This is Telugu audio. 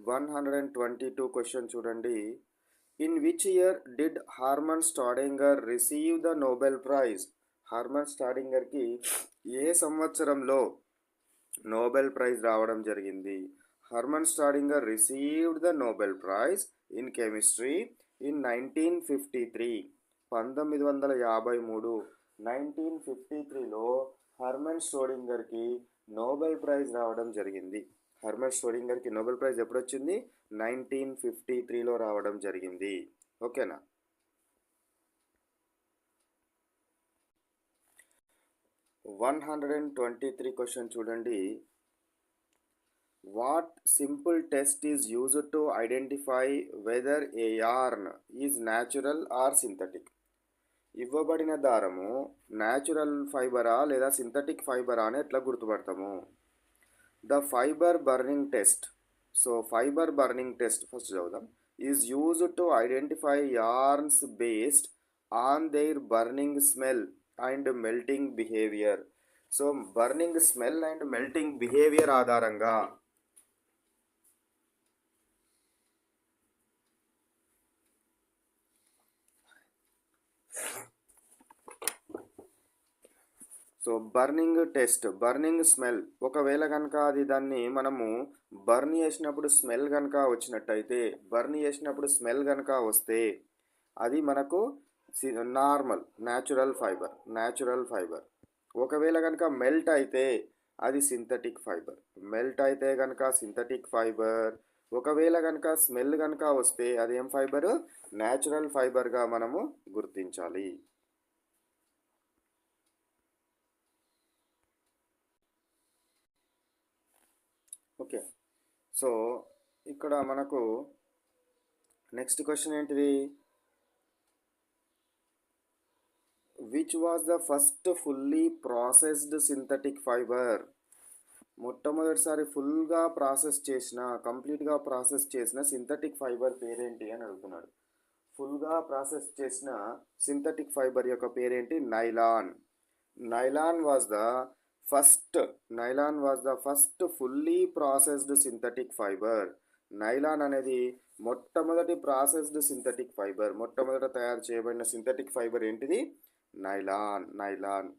122 క్వశ్చన్ చూడండి. In which year did Hermann Staudinger receive the Nobel prize? Hermann స్టాడింగర్కి ఏ సంవత్సరంలో నోబెల్ ప్రైజ్ రావడం జరిగింది? Hermann Staudinger received the Nobel prize in chemistry in 1953. 1953 1953లో హర్మన్ స్టోడింగర్కి నోబెల్ ప్రైజ్ రావడం జరిగింది. హర్మన్ స్టోడింగర్కి నోబెల్ ప్రైజ్ ఎప్పుడు వచ్చింది? 1953లో రావడం జరిగింది. ఓకేనా? 123 క్వశ్చన్ చూడండి. What simple test is used to identify whether a yarn is natural or synthetic? ఇవ్వబడిన దారము న్యాచురల్ ఫైబరా లేదా సింథటిక్ ఫైబరా అని ఎట్లా గుర్తుపడతాము? The fibre burning test. So fibre burning test first చదువుదాం. Is used to identify yarns based on their burning smell and melting behaviour. So burning smell and melting behaviour ఆధారంగా so burning test, burning smell, ఒకవేళ కనుక అది దాన్ని మనము బర్న్ చేసినప్పుడు స్మెల్ కనుక వచ్చినట్టయితే, బర్న్ చేసినప్పుడు స్మెల్ కనుక వస్తే అది మనకు నార్మల్ న్యాచురల్ ఫైబర్. ఒకవేళ కనుక మెల్ట్ అయితే అది సింథటిక్ ఫైబర్. మెల్ట్ అయితే కనుక సింథటిక్ ఫైబర్. ఒకవేళ కనుక స్మెల్ కనుక వస్తే అది ఏం ఫైబరు? న్యాచురల్ ఫైబర్గా మనము గుర్తించాలి. ఓకే. సో ఇక్కడ మనకు నెక్స్ట్ క్వశ్చన్ ఏంటిది? Which was the first fully processed synthetic fibre? మొట్టమొదటిసారి కంప్లీట్గా ప్రాసెస్ చేసిన సింథటిక్ ఫైబర్ పేరేంటి అని అడుగుతున్నాడు. ఫుల్గా ప్రాసెస్ చేసిన సింథటిక్ ఫైబర్ యొక్క పేరేంటి? Nylon. Nylon was the first fully processed synthetic fibre. Nylon అనేది మొట్టమొదటి ప్రాసెస్డ్ సింథటిక్ ఫైబర్. మొట్టమొదట తయారు చేయబడిన సింథటిక్ ఫైబర్ ఏంటిది? నైలాన్.